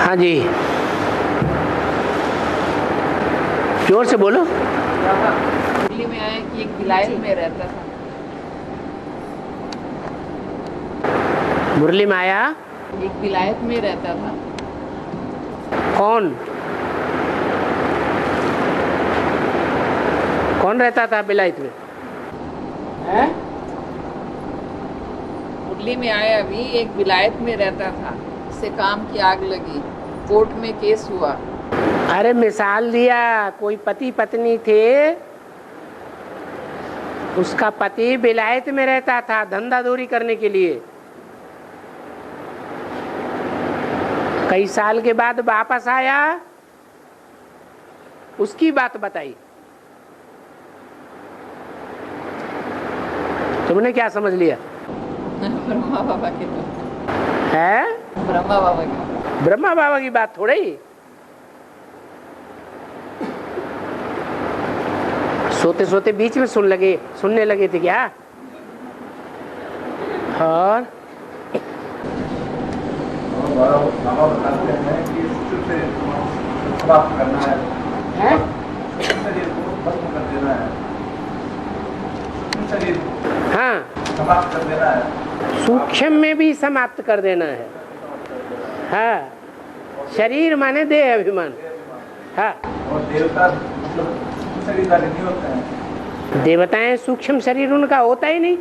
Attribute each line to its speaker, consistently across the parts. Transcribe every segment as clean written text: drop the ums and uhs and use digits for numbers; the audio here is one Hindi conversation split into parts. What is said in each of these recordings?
Speaker 1: हाँ जी, जोर से बोलो।
Speaker 2: दिल्ली में आया कि एक विलायत में रहता था।
Speaker 1: मुरली में आया
Speaker 2: एक विलायत में रहता था।
Speaker 1: कौन कौन रहता था बिलायत में? हैं?
Speaker 2: मुरली में आया अभी एक विलायत में रहता था, उससे काम की आग लगी, कोर्ट में केस हुआ।
Speaker 1: अरे मिसाल दिया, कोई पति पत्नी थे, उसका पति बिलायत में रहता था धंधादौरी करने के लिए। कई साल के बाद वापस आया, उसकी बात बताई। तुमने क्या समझ लिया?
Speaker 2: ब्रह्मा बाबा की
Speaker 1: है?
Speaker 2: ब्रह्मा बाबा की
Speaker 1: ब्रह्मा बाबा की बात थोड़ी। सोते सोते बीच में सुनने लगे थे क्या? और
Speaker 3: बाबा बताते हैं कि से समाप्त करना है, शरीर को भस्म कर देना है, शरीर
Speaker 1: हाँ,
Speaker 3: समाप्त कर देना है,
Speaker 1: सूक्ष्म में भी समाप्त कर देना है। हाँ, शरीर माने देह अभिमान। हाँ,
Speaker 3: और देवता मतलब शरीरधारी नहीं होते हैं।
Speaker 1: देवताएं सूक्ष्म शरीर उनका होता ही नहीं।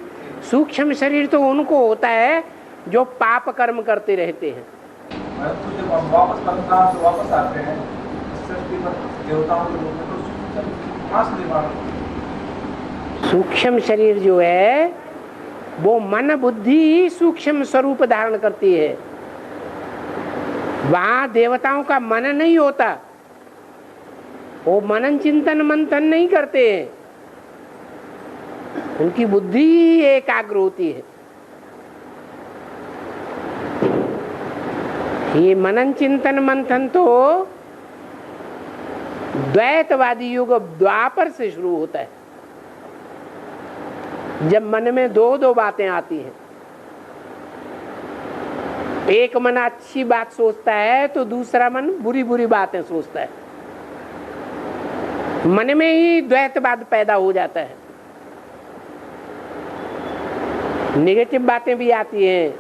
Speaker 1: सूक्ष्म शरीर तो उनको होता है जो पाप कर्म करते रहते हैं।
Speaker 3: तो जब हम वापस आते हैं सृष्टि पर देवताओं के रूप में, तो कहाँ से निर्माण?
Speaker 1: सूक्ष्म शरीर जो है वो मन बुद्धि सूक्ष्म स्वरूप धारण करती है। वहां देवताओं का मन नहीं होता, वो मनन चिंतन मंथन नहीं करते हैं, उनकी बुद्धि एकाग्र होती है। ये मनन चिंतन मंथन तो द्वैतवादी युग द्वापर से शुरू होता है, जब मन में दो दो बातें आती हैं। एक मन अच्छी बात सोचता है तो दूसरा मन बुरी बुरी बातें सोचता है। मन में ही द्वैतवाद पैदा हो जाता है। नेगेटिव बातें भी आती हैं,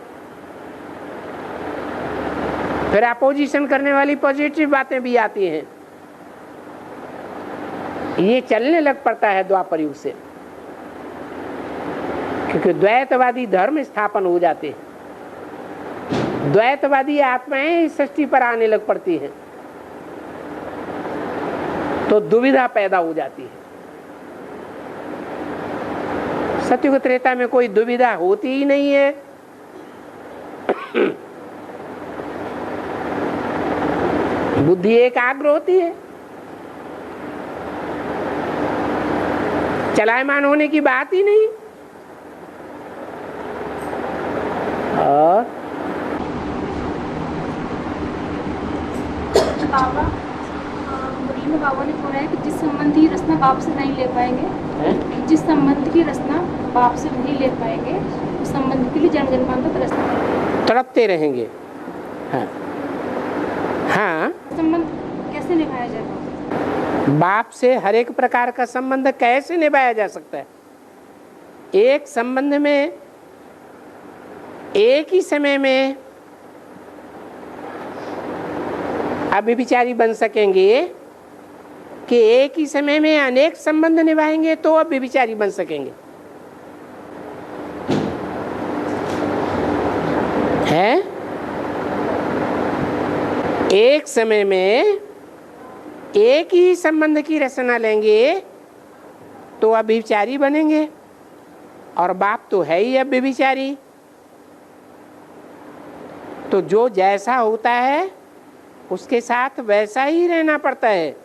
Speaker 1: फिर अपोजिशन करने वाली पॉजिटिव बातें भी आती हैं। ये चलने लग पड़ता है द्वापर युग से, क्योंकि द्वैतवादी धर्म स्थापन हो जाते हैं। द्वैतवादी आत्माएं इस सृष्टि पर आने लग पड़ती हैं, तो दुविधा पैदा हो जाती है। सत्युग त्रेता में कोई दुविधा होती ही नहीं है। बुद्धि एकाग्र होती है, चलायमान होने की बात ही नहीं। और
Speaker 4: बाबा मुरली में बाबा ने बोला है कि जिस संबंध की रचना बाप से नहीं ले पाएंगे, जिस संबंध की रचना बाप से नहीं ले पाएंगे, उस संबंध के लिए जन्म जन्मांतर
Speaker 1: तड़पते रहेंगे। हाँ, हाँ,
Speaker 4: संबंध कैसे निभाया जाएगा?
Speaker 1: बाप से हर एक प्रकार का संबंध कैसे निभाया जा सकता है? एक संबंध में एक ही समय में अभिविचारी बन सकेंगे कि एक ही समय में अनेक संबंध निभाएंगे तो अभिविचारी बन सकेंगे? है? एक समय में एक ही संबंध की रचना लेंगे तो अभिविचारी बनेंगे, और बाप तो है ही अभिविचारी। तो जो जैसा होता है उसके साथ वैसा ही रहना पड़ता है।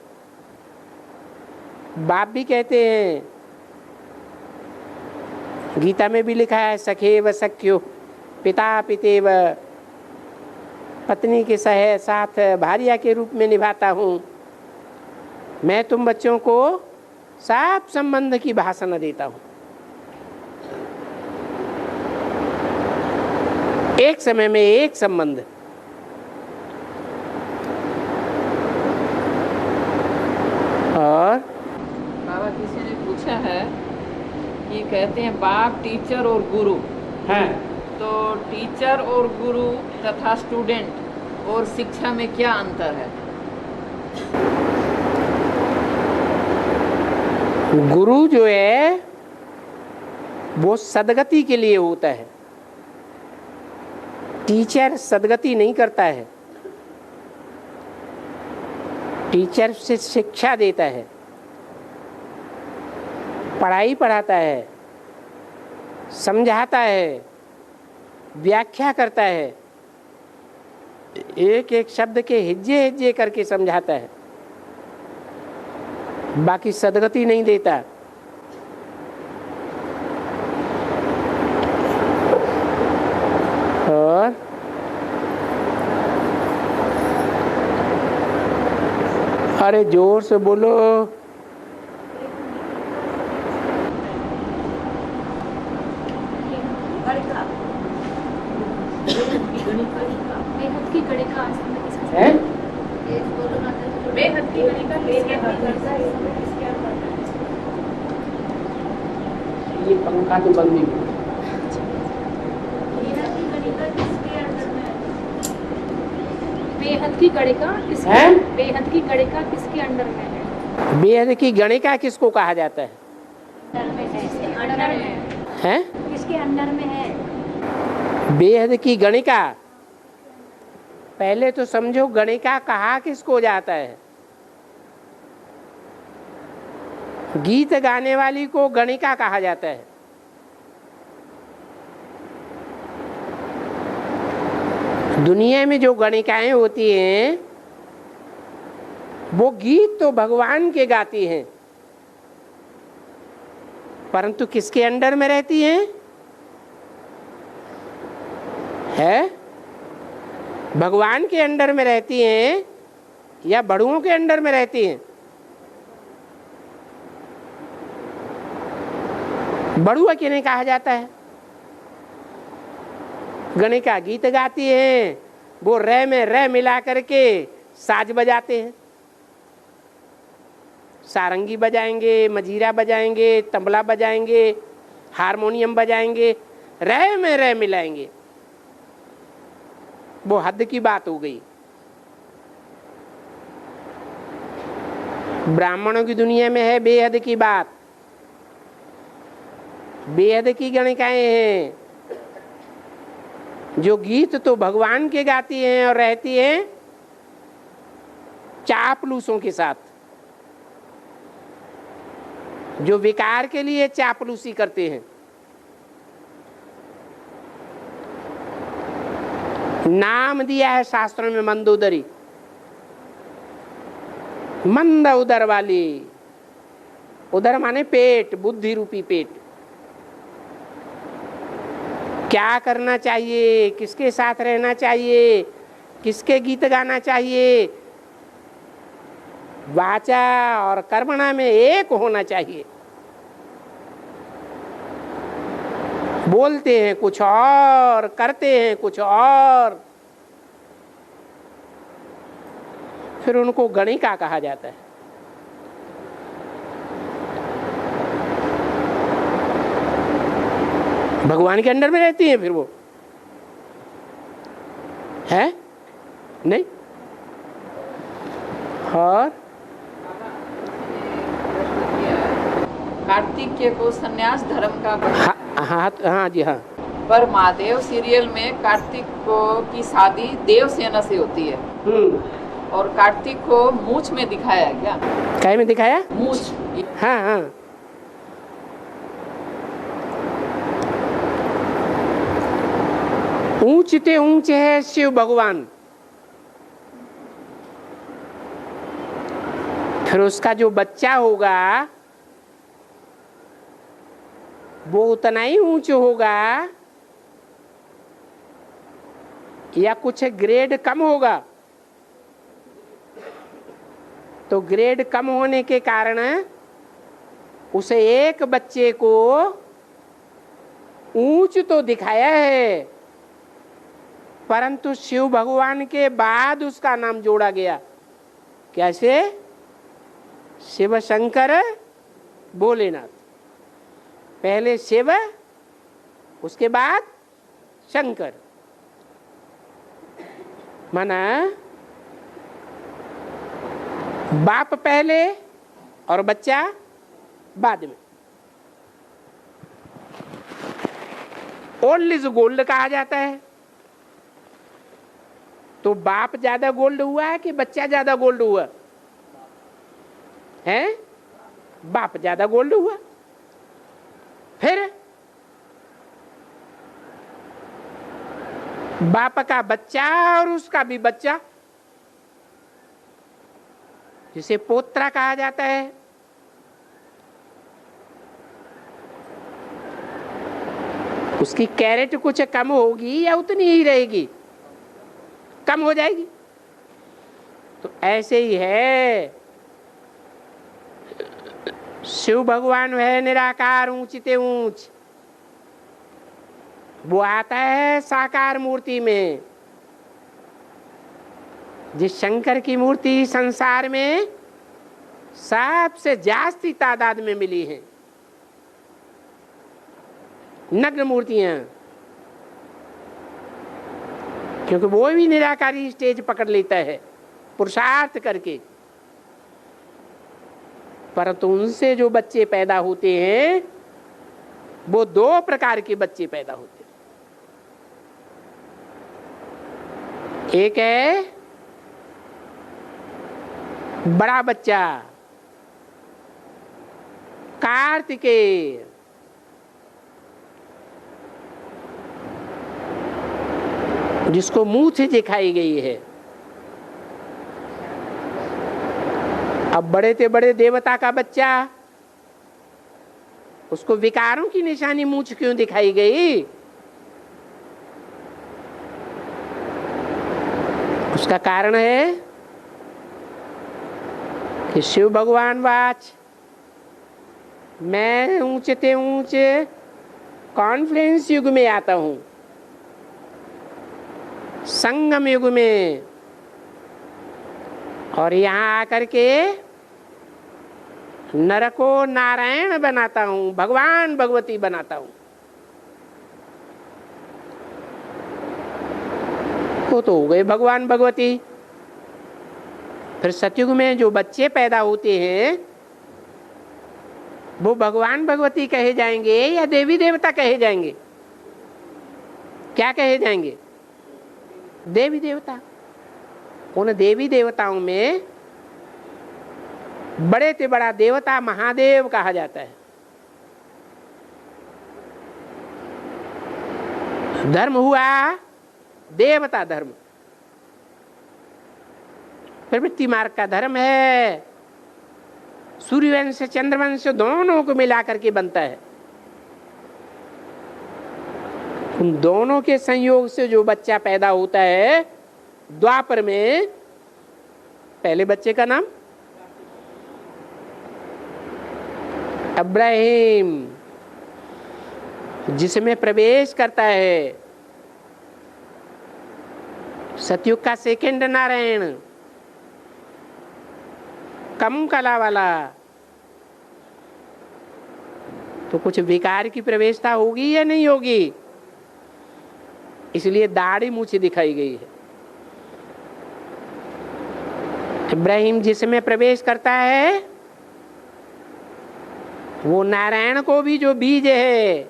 Speaker 1: बाप भी कहते हैं, गीता में भी लिखा है, सखेव सख्यो पिता पितेव, पत्नी के साथ भार्या के रूप में निभाता हूँ। मैं तुम बच्चों को साफ संबंध की भाषा देता हूँ। एक समय में एक संबंध।
Speaker 2: कहते हैं बाप, टीचर और गुरु।
Speaker 1: हाँ,
Speaker 2: तो टीचर और गुरु तथा स्टूडेंट और शिक्षा में क्या अंतर है?
Speaker 1: गुरु जो है वो सदगति के लिए होता है, टीचर सदगति नहीं करता है। टीचर से शिक्षा देता है, पढ़ाई पढ़ाता है, समझाता है, व्याख्या करता है, एक एक शब्द के हिज्जे हिज्जे करके समझाता है, बाकी सदगति नहीं देता। और अरे जोर से बोलो।
Speaker 4: बेहद की गणिका
Speaker 1: है?
Speaker 4: बेहद की गणिका किसके
Speaker 1: ये पंखा तो बंद ही हो।
Speaker 4: बेहद की गणिका किसके
Speaker 1: हैं?
Speaker 4: बेहद की गणिका किसके अंडर में है?
Speaker 1: बेहद की गणिका किसको कहा जाता है?
Speaker 4: अंडर में
Speaker 1: हैं?
Speaker 4: किसके अंडर में है?
Speaker 1: बेहद की गणिका, पहले तो समझो गणिका कहा किसको जाता है? गीत गाने वाली को गणिका कहा जाता है। दुनिया में जो गणिकाएं होती हैं वो गीत तो भगवान के गाती हैं, परंतु किसके अंडर में रहती हैं? है भगवान के अंडर में रहती हैं या बड़ुओं के अंडर में रहती हैं? बड़ुआ किन्हें कहा जाता है? गणिका गीत गाती हैं, वो रे में रे मिला करके साज बजाते हैं, सारंगी बजाएंगे, मजीरा बजाएंगे, तबला बजाएंगे, हारमोनियम बजाएंगे, रे में रे मिलाएंगे। वो हद की बात हो गई। ब्राह्मणों की दुनिया में है बेहद की बात, बेहद की गणिकाएं हैं जो गीत तो भगवान के गाती हैं और रहती हैं चापलूसों के साथ, जो विकार के लिए चापलूसी करते हैं। नाम दिया है शास्त्रों में मंदोदरी, मंद उदर वाली। उदर माने पेट, बुद्धि रूपी पेट। क्या करना चाहिए, किसके साथ रहना चाहिए, किसके गीत गाना चाहिए, वाचा और कर्मणा में एक होना चाहिए। बोलते हैं कुछ और, करते हैं कुछ और, फिर उनको गणिका कहा जाता है। भगवान के अंडर में रहती हैं फिर वो, है नहीं? और
Speaker 2: कार्तिकेय को सन्यास धर्म का
Speaker 1: हाँ जी हाँ।
Speaker 2: पर महादेव सीरियल में कार्तिक को की शादी देवसेना से होती है और कार्तिक को मूछ में दिखाया है क्या?
Speaker 1: काय में दिखाया?
Speaker 2: मूछ।
Speaker 1: हाँ हाँ। ऊंचते ऊंचे है शिव भगवान, फिर उसका जो बच्चा होगा वो उतना ही ऊंच होगा या कुछ ग्रेड कम होगा? तो ग्रेड कम होने के कारण उसे एक बच्चे को ऊंच तो दिखाया है, परंतु शिव भगवान के बाद उसका नाम जोड़ा गया। कैसे? शिव शंकर भोलेनाथ। पहले शिव, उसके बाद शंकर। माना बाप पहले और बच्चा बाद में। ओल्ड इज गोल्ड कहा जाता है। तो बाप ज्यादा गोल्ड हुआ है कि बच्चा ज्यादा गोल्ड हुआ है? बाप ज्यादा गोल्ड हुआ। फिर बाप का बच्चा और उसका भी बच्चा, जिसे पोत्रा कहा जाता है। उसकी कैरेट कुछ कम होगी या उतनी ही रहेगी? कम हो जाएगी। तो ऐसे ही है, शिव भगवान है निराकार ऊंचते ऊंच, वो आता है साकार मूर्ति में। जिस शंकर की मूर्ति संसार में सबसे जास्ती तादाद में मिली है, नग्न मूर्तियां, क्योंकि वो भी निराकारी स्टेज पकड़ लेता है पुरुषार्थ करके। परंतु उनसे जो बच्चे पैदा होते हैं वो दो प्रकार के बच्चे पैदा होते हैं। एक है बड़ा बच्चा कार्तिकेय, जिसको मूंछ दिखाई गई है। अब बड़े से बड़े देवता का बच्चा, उसको विकारों की निशानी मूंछ क्यों दिखाई गई? उसका कारण है कि शिव भगवान वाच, मैं ऊंचते ऊंचे कॉन्फ्लुएंस युग में आता हूं, संगम युग में, और यहां आकर के नर को नारायण बनाता हूं, भगवान भगवती बनाता हूं। वो तो हो गए भगवान भगवती। फिर सतयुग में जो बच्चे पैदा होते हैं वो भगवान भगवती कहे जाएंगे या देवी देवता कहे जाएंगे? क्या कहे जाएंगे? देवी देवता। उन देवी देवताओं में बड़े से बड़ा देवता महादेव कहा जाता है। धर्म हुआ देवता धर्म। प्रवृत्ति मार्ग का धर्म है, सूर्यवंश चंद्रवंश दोनों को मिलाकर के बनता है। उन दोनों के संयोग से जो बच्चा पैदा होता है, द्वापर में पहले बच्चे का नाम अब्राहिम, जिसमें प्रवेश करता है सतयुग का सेकंड नारायण, कम कला वाला। तो कुछ विकार की प्रवेशता होगी या नहीं होगी? इसलिए दाढ़ी मूंछ दिखाई गई है। इब्राहिम जिसमें प्रवेश करता है वो नारायण को भी जो बीज है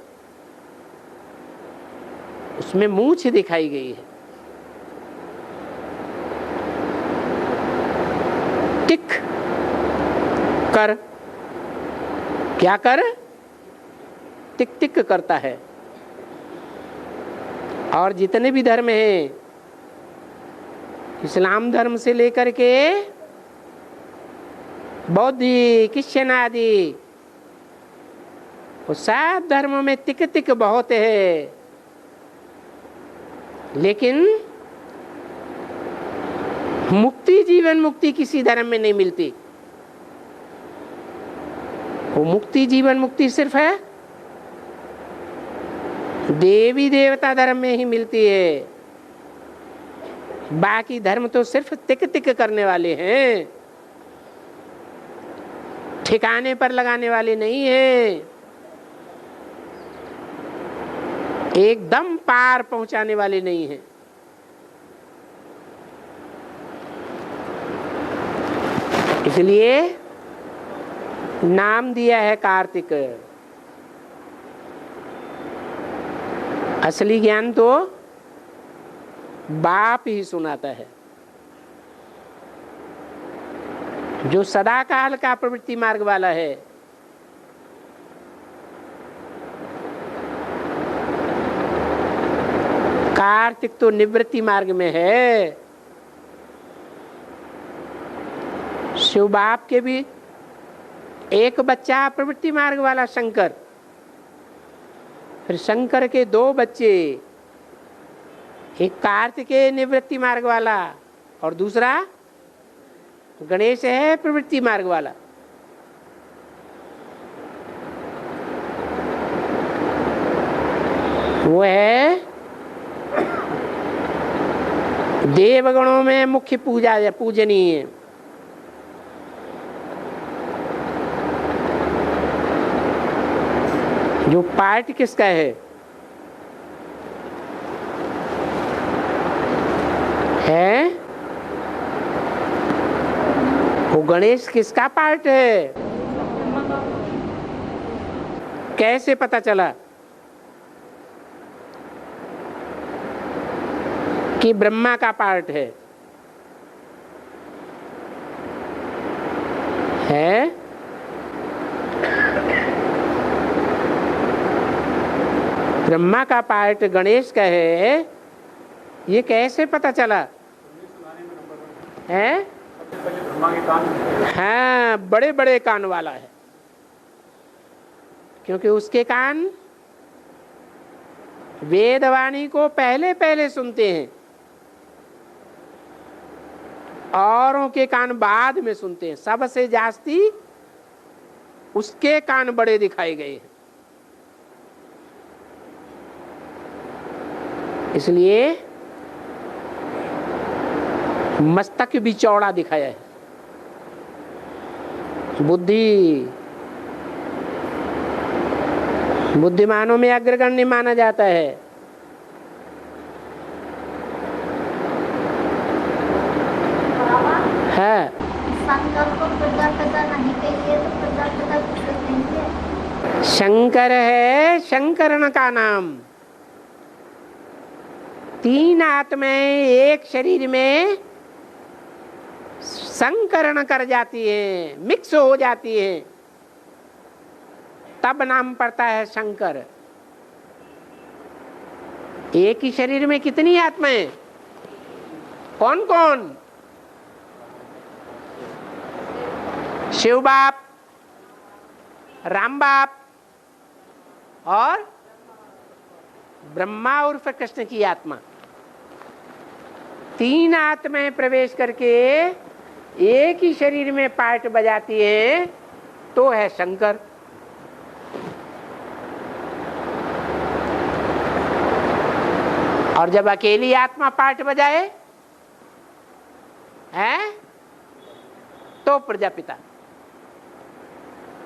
Speaker 1: उसमें मूंछ दिखाई गई है। टिक कर, क्या कर? टिक टिक करता है। और जितने भी धर्म हैं, इस्लाम धर्म से लेकर के बौद्ध क्रिश्चियन आदि, वो सब धर्मों में टिक टिक बहुत है। लेकिन मुक्ति, जीवन मुक्ति किसी धर्म में नहीं मिलती। वो मुक्ति, जीवन मुक्ति सिर्फ है देवी देवता धर्म में ही मिलती है। बाकी धर्म तो सिर्फ टिक टिक करने वाले हैं, ठिकाने पर लगाने वाले नहीं हैं। एकदम पार पहुंचाने वाले नहीं हैं। इसलिए नाम दिया है कार्तिक। असली ज्ञान तो बाप ही सुनाता है, जो सदा काल का प्रवृत्ति मार्ग वाला है। कार्तिक तो निवृत्ति मार्ग में है। शिव बाप के भी एक बच्चा प्रवृत्ति मार्ग वाला शंकर, फिर शंकर के दो बच्चे, एक कार्तिकेय निवृत्ति मार्ग वाला और दूसरा गणेश है प्रवृत्ति मार्ग वाला। वो है देवगणों में मुख्य पूजनीय। जो पार्ट किसका है? वो गणेश किसका पार्ट है? कैसे पता चला कि ब्रह्मा का पार्ट है? ब्रह्मा का पार्ट गणेश का है, ये कैसे पता चला? है हाँ, बड़े बड़े कान वाला है, क्योंकि उसके कान वेदवाणी को पहले पहले सुनते हैं, औरों के कान बाद में सुनते हैं। सबसे जास्ती उसके कान बड़े दिखाए गए हैं। इसलिए मस्तक भी चौड़ा दिखाया है। बुद्धिमानों में अग्रगण्य माना जाता है।
Speaker 5: शंकर को प्रजापिता नहीं कहिए तो प्रजापिता किसे कहेंगे?
Speaker 1: शंकर है शंकरण का नाम। तीन आत्माएं एक शरीर में संकरण कर जाती हैं, मिक्स हो जाती हैं, तब नाम पड़ता है शंकर। एक ही शरीर में कितनी आत्माएं? कौन कौन? शिव बाप, राम बाप और ब्रह्मा उर्फ कृष्ण की आत्मा। तीन आत्माएं प्रवेश करके एक ही शरीर में पार्ट बजाती हैं, तो है शंकर। और जब अकेली आत्मा पार्ट बजाए हैं, तो प्रजापिता।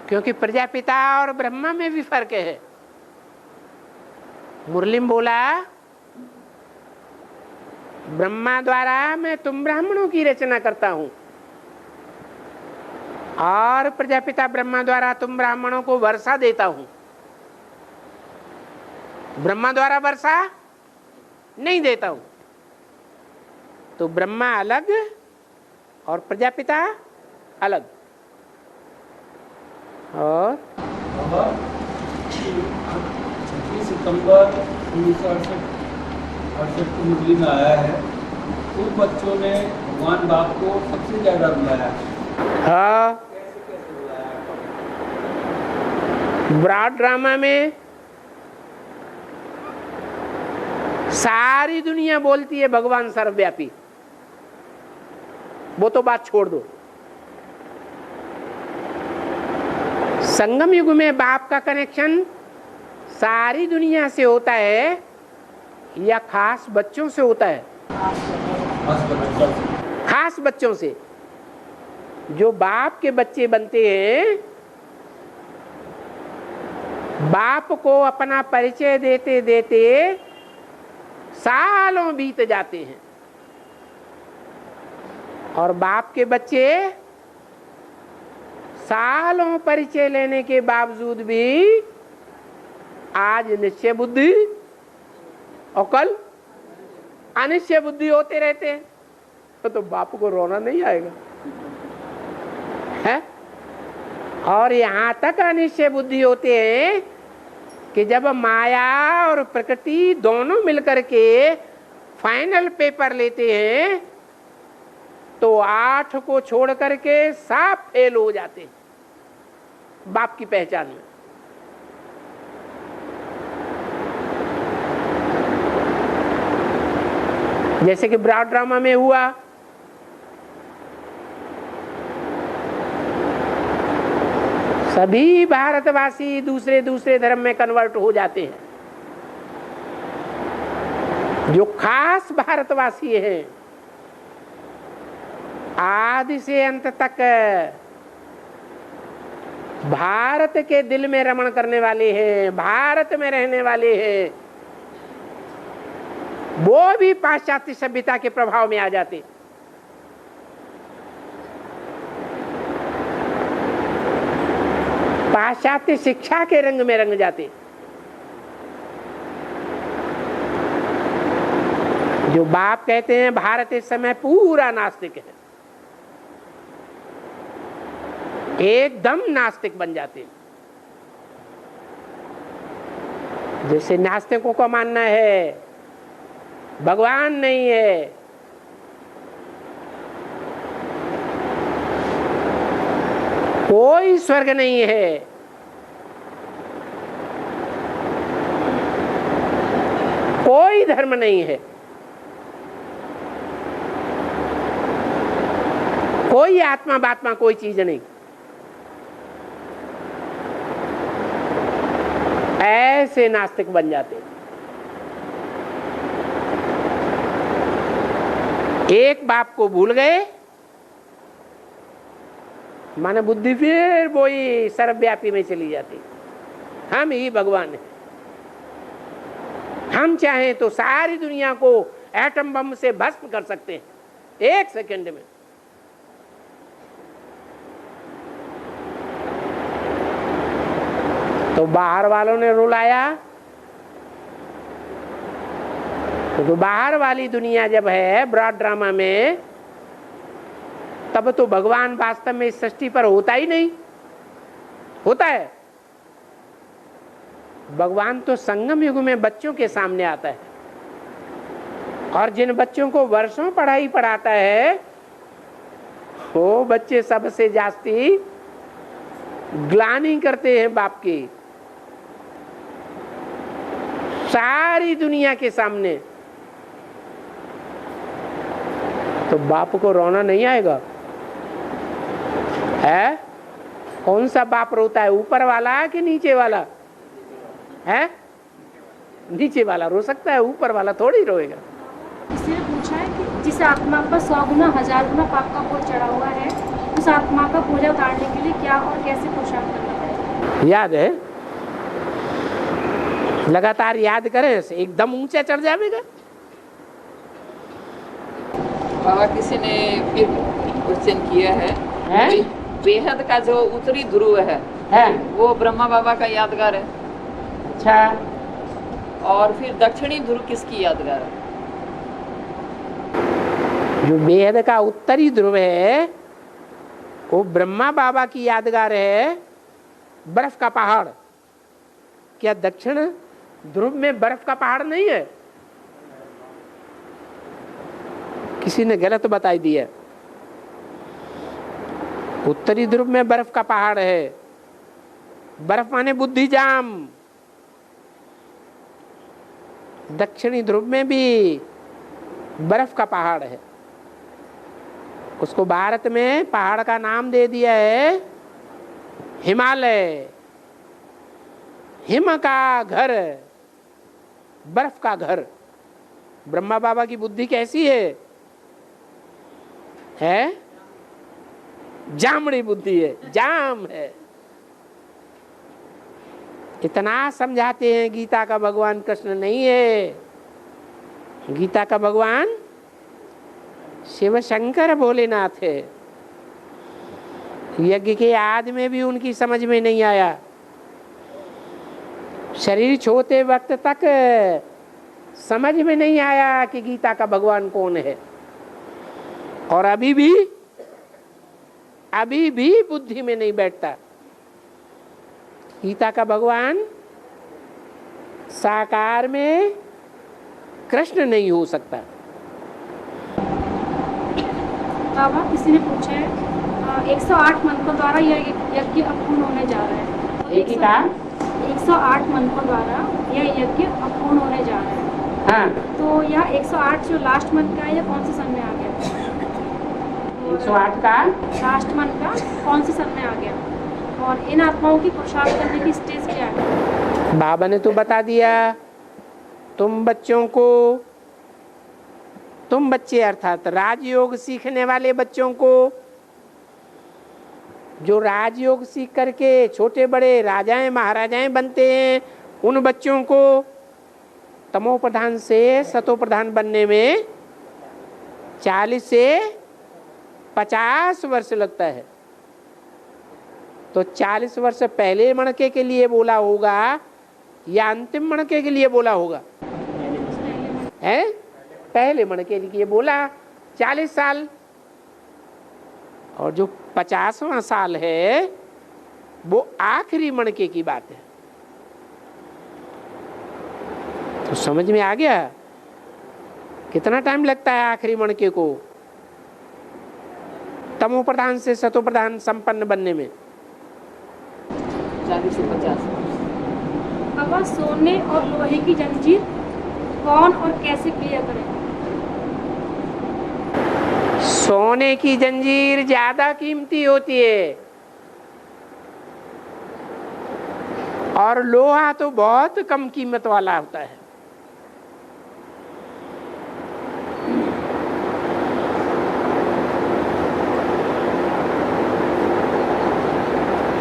Speaker 1: क्योंकि प्रजापिता और ब्रह्मा में भी फर्क है। मुरली में बोला, ब्रह्मा द्वारा मैं तुम ब्राह्मणों की रचना करता हूं, और प्रजापिता ब्रह्मा द्वारा तुम ब्राह्मणों को वर्षा देता हूं। ब्रह्मा द्वारा वर्षा नहीं देता हूं। तो ब्रह्मा अलग और प्रजापिता अलग। और
Speaker 3: 26 सितंबर 1968 को मुरली में आया है। उन बच्चों ने भगवान बाप को सबसे ज्यादा बुलाया।
Speaker 1: हाँ,
Speaker 3: कैसे बुलाया?
Speaker 1: ब्रॉड ड्रामा में सारी दुनिया बोलती है भगवान सर्वव्यापी, वो तो बात छोड़ दो। संगम युग में बाप का कनेक्शन सारी दुनिया से होता है या खास बच्चों से होता है? खास बच्चों से। जो बाप के बच्चे बनते हैं बाप को अपना परिचय देते देते सालों बीत जाते हैं और बाप के बच्चे सालों परिचय लेने के बावजूद भी आज निश्चय बुद्धि और कल अनिश्चय बुद्धि होते रहते हैं। तो बाप को रोना नहीं आएगा है? और यहां तक अनिश्चय बुद्धि होते हैं कि जब माया और प्रकृति दोनों मिलकर के फाइनल पेपर लेते हैं तो 8 को छोड़ करके साफ फेल हो जाते हैं बाप की पहचान में। जैसे कि ब्रॉड ड्रामा में हुआ, सभी भारतवासी दूसरे दूसरे धर्म में कन्वर्ट हो जाते हैं। जो खास भारतवासी हैं आदि से अंत तक भारत के दिल में रमण करने वाले हैं, भारत में रहने वाले हैं, वो भी पाश्चात्य सभ्यता के प्रभाव में आ जाते। पाश्चात्य शिक्षा के रंग में रंग जाते। जो बाप कहते हैं भारत इस समय पूरा नास्तिक है, एकदम नास्तिक बन जाते। जैसे नास्तिकों को मानना है भगवान नहीं है, कोई स्वर्ग नहीं है, कोई धर्म नहीं है, कोई आत्मा बात्मा कोई चीज नहीं, ऐसे नास्तिक बन जाते। एक बाप को भूल गए माने बुद्धि फिर वही सर्वव्यापी में चली जाती। हम ही भगवान हैं, हम चाहें तो सारी दुनिया को एटम बम से भस्म कर सकते हैं 1 सेकंड में। तो बाहर वालों ने रुलाया, तो बाहर वाली दुनिया जब है ब्रॉड ड्रामा में, तब तो भगवान वास्तव में इस सृष्टि पर होता ही नहीं। होता है भगवान तो संगम युग में बच्चों के सामने आता है, और जिन बच्चों को वर्षों पढ़ाई पढ़ाता है वो बच्चे सबसे जास्ती ग्लानि करते हैं बाप की सारी दुनिया के सामने। तो बाप को रोना नहीं आएगा है? कौन सा बाप रोता है, ऊपर वाला कि नीचे वाला है? नीचे वाला रो सकता है, ऊपर वाला थोड़ी रोएगा।
Speaker 4: इसलिए पूछा है कि जिस आत्मा पर 100 गुना 1000 गुना पाप का बोझ चढ़ा हुआ है, उस आत्मा का बोझा उतारने के लिए क्या और कैसे पुरुषार्थ करना पड़ेगा?
Speaker 1: याद है, लगातार याद करें एकदम ऊंचा चढ़ जाएगा।
Speaker 2: बाबा किसी ने फिर क्वेश्चन किया है, बेहद का जो उत्तरी ध्रुव है वो ब्रह्मा बाबा का यादगार है।
Speaker 1: अच्छा,
Speaker 2: और फिर दक्षिणी ध्रुव किसकी यादगार है?
Speaker 1: जो बेहद का उत्तरी ध्रुव है वो ब्रह्मा बाबा की यादगार है। बर्फ का पहाड़, क्या दक्षिण ध्रुव में बर्फ का पहाड़ नहीं है? किसी ने गलत बताई दिया। उत्तरी ध्रुव में बर्फ का पहाड़ है। बर्फ माने बुद्धि जाम। दक्षिणी ध्रुव में भी बर्फ का पहाड़ है। उसको भारत में पहाड़ का नाम दे दिया है हिमालय। हिम का घर, बर्फ का घर। ब्रह्मा बाबा की बुद्धि कैसी है? जामड़ी बुद्धि है, जाम है। इतना समझाते हैं गीता का भगवान कृष्ण नहीं है, गीता का भगवान शिव शंकर भोलेनाथ है। यज्ञ के आदि में भी उनकी समझ में नहीं आया, शरीर छोड़ते वक्त तक समझ में नहीं आया कि गीता का भगवान कौन है। और अभी भी बुद्धि में नहीं बैठता। गीता का भगवान साकार में कृष्ण नहीं हो सकता।
Speaker 4: बाबा किसी ने पूछा है 108 मंत्रों द्वारा यह यज्ञ अपूर्ण होने जा रहा है।
Speaker 1: एक ही कहा
Speaker 4: 108 मंत्रों द्वारा यह यज्ञ अपूर्ण होने जा रहा है।
Speaker 1: हाँ,
Speaker 4: तो यह 108 जो लास्ट मंथ का है यह कौन से सन में आ गया?
Speaker 1: 108 का
Speaker 4: लास्ट मंथ का कौन से सन में आ गया? और इन आत्माओं की पुरुषार्थ करने की स्टेज क्या है?
Speaker 1: बाबा ने तो बता दिया। तुम बच्चे अर्थात राजयोग सीखने वाले बच्चों को, जो राजयोग सीख करके छोटे बड़े राजाएं महाराजाएं बनते हैं, उन बच्चों को तमो प्रधान से सतो प्रधान बनने में 40 से 50 वर्ष लगता है। तो 40 वर्ष पहले मणके के लिए बोला होगा या अंतिम मणके के लिए बोला होगा? है पहले मणके के लिए बोला 40 साल। और जो 50वां साल है वो आखिरी मणके की बात है। तो समझ में आ गया कितना टाइम लगता है आखिरी मणके को तमो प्रधान से सतो प्रधान संपन्न बनने में?
Speaker 2: 40 से 50।
Speaker 4: बाबा सोने और लोहे की जंजीर कौन और कैसे क्लियर करें?
Speaker 1: सोने की जंजीर ज्यादा कीमती होती है और लोहा तो बहुत कम कीमत वाला होता है।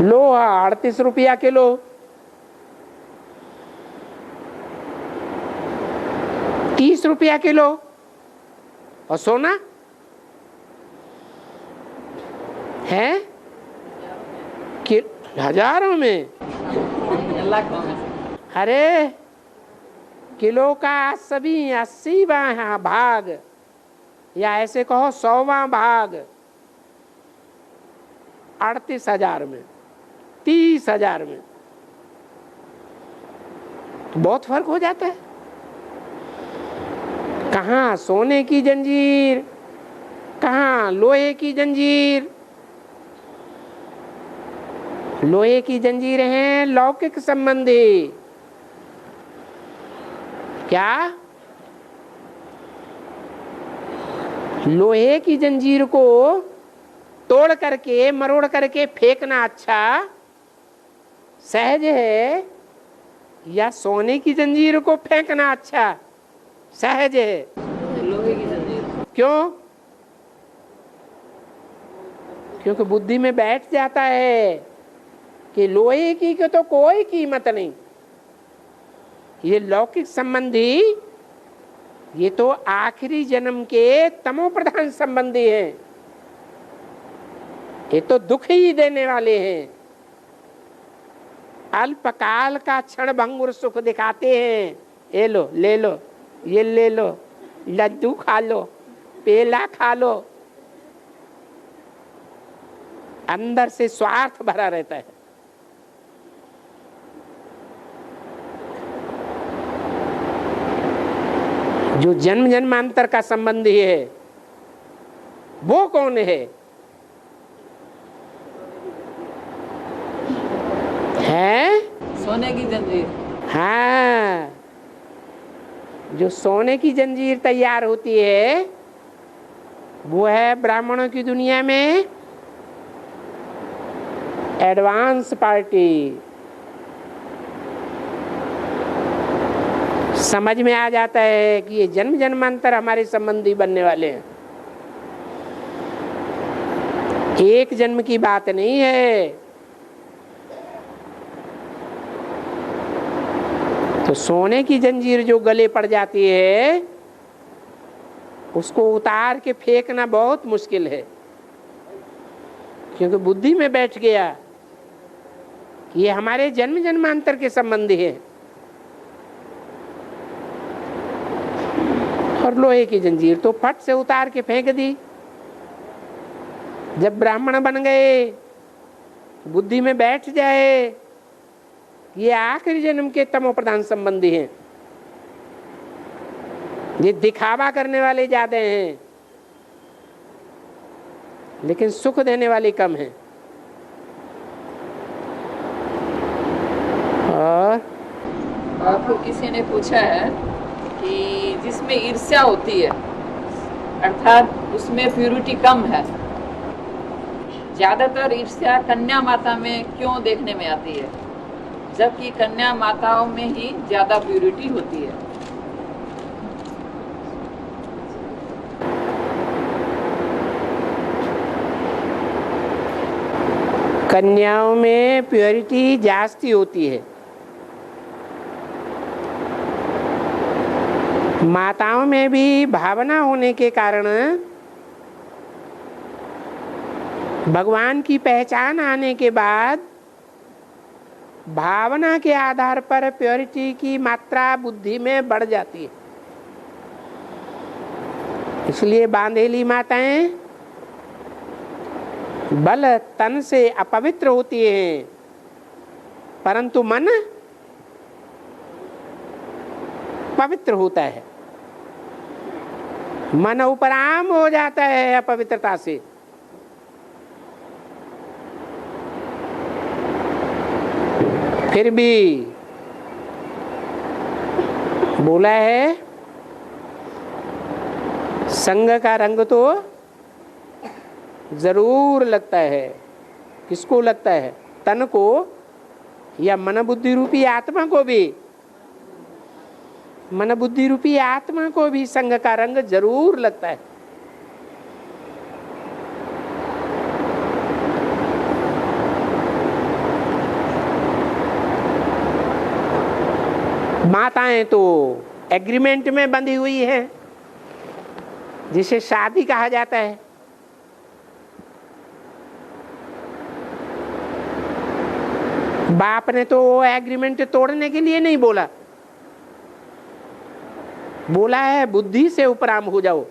Speaker 1: लोहा 38 रुपया किलो, ₹30 किलो। और सोना है कि हजारों में, अरे किलो का सभी 80वां भाग या ऐसे कहो 100वां भाग 38,000 में, 30,000 में, तो बहुत फर्क हो जाता है। कहाँ सोने की जंजीर, कहाँ लोहे की जंजीर। लोहे की जंजीर है लौकिक संबंधी। क्या लोहे की जंजीर को तोड़ करके मरोड़ करके फेंकना अच्छा सहज है या सोने की जंजीर को फेंकना अच्छा सहज है?
Speaker 2: लोहे की जंजीर।
Speaker 1: क्यों? क्योंकि बुद्धि में बैठ जाता है कि लोहे की तो कोई कीमत नहीं, ये लौकिक संबंधी, ये तो आखिरी जन्म के तमो प्रधान संबंधी हैं, ये तो दुख ही देने वाले हैं, अल्पकाल का क्षण भंगुर सुख दिखाते हैं। ये लो, ले लो, ये ले लो, लड्डू खा लो, पेला खा लो, अंदर से स्वार्थ भरा रहता है। जो जन्म जन्मांतर का संबंधी है वो कौन है? है
Speaker 2: सोने की जंजीर।
Speaker 1: हाँ, जो सोने की जंजीर तैयार होती है वो है ब्राह्मणों की दुनिया में एडवांस पार्टी। समझ में आ जाता है कि ये जन्म जन्मांतर हमारे संबंधी बनने वाले हैं, एक जन्म की बात नहीं है। तो सोने की जंजीर जो गले पड़ जाती है उसको उतार के फेंकना बहुत मुश्किल है, क्योंकि बुद्धि में बैठ गया कि ये हमारे जन्म जन्मांतर के संबंधी है। और लोहे की जंजीर तो फट से उतार के फेंक दी। जब ब्राह्मण बन गए, बुद्धि में बैठ जाए ये आखिरी जन्म के तमो प्रधान संबंधी हैं, ये दिखावा करने वाले ज्यादा हैं लेकिन सुख देने वाले कम हैं। और
Speaker 2: आपको किसी ने पूछा है कि जिसमें ईर्ष्या होती है अर्थात उसमें प्यूरिटी कम है, ज्यादातर ईर्ष्या कन्या माता में क्यों देखने में आती है, जबकि कन्या माताओं में ही ज्यादा प्यूरिटी होती है?
Speaker 1: कन्याओं में प्योरिटी जास्ती होती है, माताओं में भी भावना होने के कारण भगवान की पहचान आने के बाद भावना के आधार पर प्योरिटी की मात्रा बुद्धि में बढ़ जाती है। इसलिए बांधेली माताएं बल तन से अपवित्र होती हैं, परंतु मन पवित्र होता है। मन उपराम हो जाता है अपवित्रता से। फिर भी बोला है संग का रंग तो जरूर लगता है। किसको लगता है? तन को या मन बुद्धि रूपी आत्मा को भी। मन बुद्धि रूपी आत्मा को भी संग का रंग जरूर लगता है। माताएं तो एग्रीमेंट में बंधी हुई है, जिसे शादी कहा जाता है। बाप ने तो वो एग्रीमेंट तोड़ने के लिए नहीं बोला, बोला है बुद्धि से उपराम हो जाओ।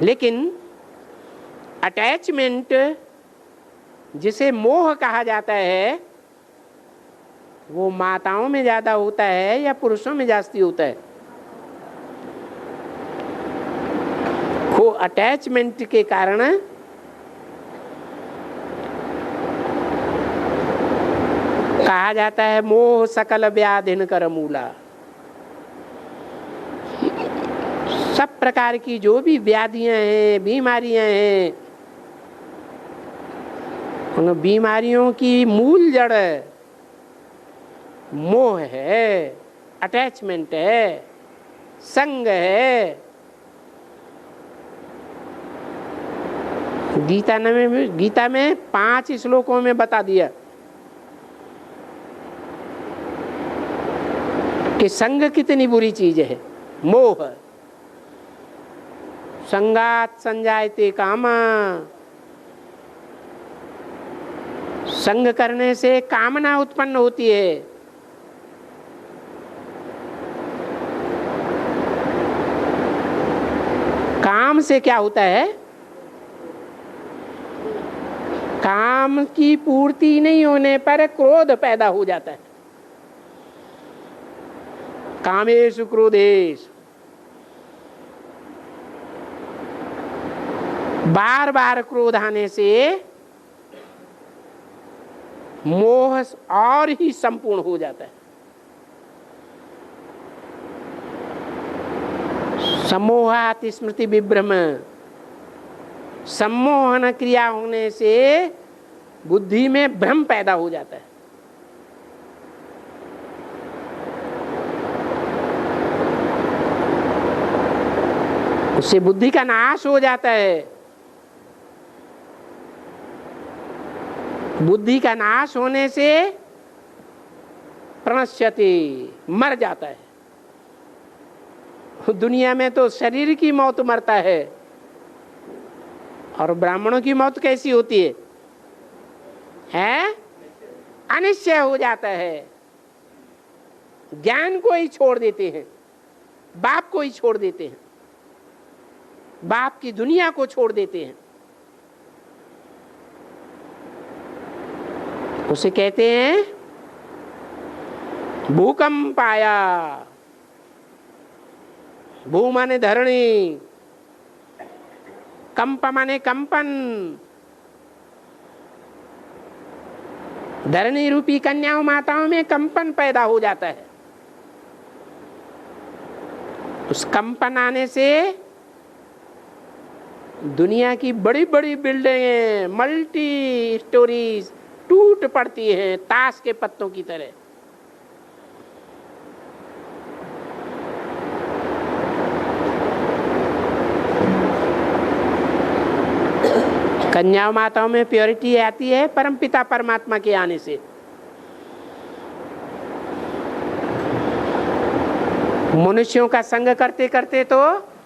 Speaker 1: लेकिन अटैचमेंट जिसे मोह कहा जाता है वो माताओं में ज्यादा होता है या पुरुषों में जास्ती होता है? वो अटैचमेंट के कारण कहा जाता है मोह सकल व्याधिन कर मूला। सब प्रकार की जो भी व्याधियां हैं, बीमारियां हैं, उन बीमारियों की मूल जड़ मोह है, अटैचमेंट है, संग है। गीता में 5 श्लोकों में बता दिया कि संग कितनी बुरी चीज है। मोह संगात संजायते कामा, संग करने से कामना उत्पन्न होती है। काम से क्या होता है? काम की पूर्ति नहीं होने पर क्रोध पैदा हो जाता है। कामेषु क्रोधेषु, बार बार क्रोध आने से मोह और ही संपूर्ण हो जाता है। सम्मोहात् स्मृति विभ्रम, सम्मोहन क्रिया होने से बुद्धि में भ्रम पैदा हो जाता है। उससे बुद्धि का नाश हो जाता है। बुद्धि का नाश होने से प्रणश्यति, मर जाता है। दुनिया में तो शरीर की मौत मरता है, और ब्राह्मणों की मौत कैसी होती है? अनिश्चय हो जाता है। ज्ञान को ही छोड़ देते हैं, बाप को ही छोड़ देते हैं, बाप की दुनिया को छोड़ देते हैं। उसे कहते हैं भूकंप आया। भू माने धरणी, कंप माने कंपन। धरणी रूपी कन्याओं माताओं में कंपन पैदा हो जाता है। उस कंपन आने से दुनिया की बड़ी बड़ी बिल्डिंगें, मल्टी स्टोरीज टूट पड़ती हैं ताश के पत्तों की तरह। कन्याओं माताओं में प्योरिटी आती है परमपिता परमात्मा के आने से। मनुष्यों का संग करते करते तो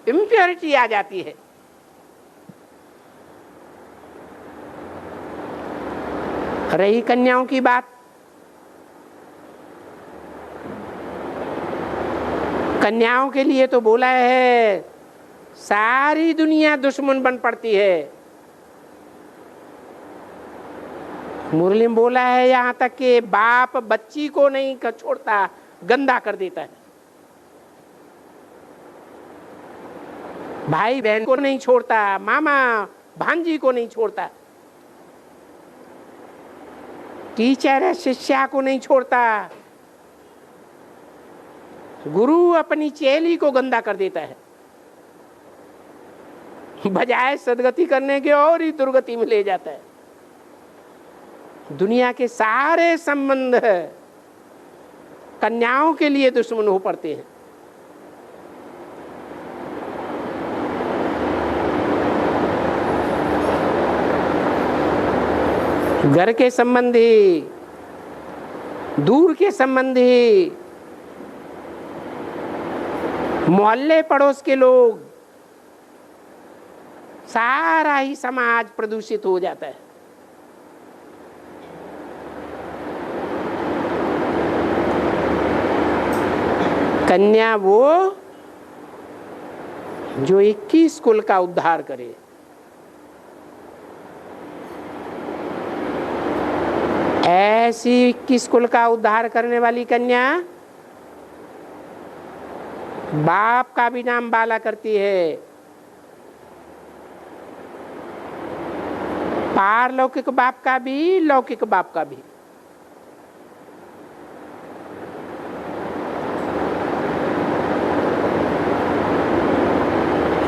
Speaker 1: इम्प्योरिटी आ जाती है। रही कन्याओं की बात, कन्याओं के लिए तो बोला है सारी दुनिया दुश्मन बन पड़ती है। मुरली में बोला है यहाँ तक कि बाप बच्ची को नहीं छोड़ता, गंदा कर देता है। भाई बहन को नहीं छोड़ता, मामा भांजी को नहीं छोड़ता, टीचर है शिष्या को नहीं छोड़ता, गुरु अपनी चेली को गंदा कर देता है। बजाय सदगति करने के और ही दुर्गति में ले जाता है। दुनिया के सारे संबंध कन्याओं के लिए दुश्मन हो पड़ते हैं। घर के संबंधी, दूर के संबंधी, मोहल्ले पड़ोस के लोग, सारा ही समाज प्रदूषित हो जाता है। कन्या वो जो 21 कुल का उद्धार करे। ऐसी 21 कुल का उद्धार करने वाली कन्या बाप का भी नाम बाला करती है, पारलौकिक बाप का भी, लौकिक बाप का भी।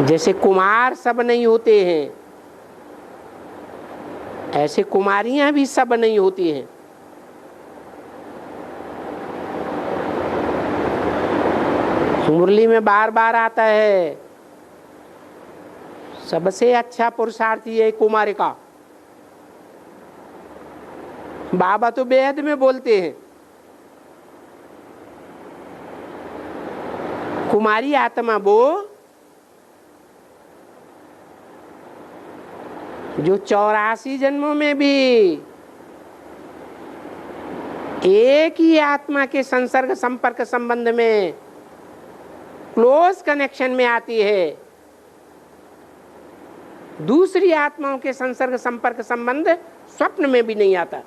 Speaker 1: जैसे कुमार सब नहीं होते हैं, ऐसे कुमारियां भी सब नहीं होती हैं। मुरली में बार बार आता है सबसे अच्छा पुरुषार्थी है कुमारिका। बाबा तो बेहद में बोलते हैं कुमारी आत्मा वो जो 84 जन्मों में भी एक ही आत्मा के संसर्ग संपर्क संबंध में क्लोज कनेक्शन में आती है, दूसरी आत्माओं के संसर्ग संपर्क संबंध स्वप्न में भी नहीं आता,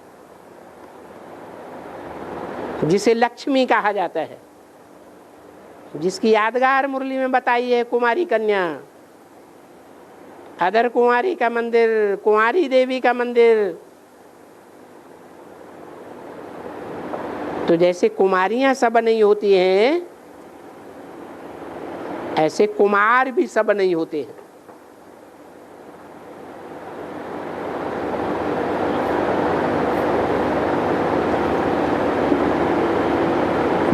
Speaker 1: जिसे लक्ष्मी कहा जाता है, जिसकी यादगार मुरली में बताई है कुमारी कन्या, अदर कुंवारी का मंदिर, कुंवारी देवी का मंदिर। तो जैसे कुमारियां सब नहीं होती हैं, ऐसे कुमार भी सब नहीं होते हैं।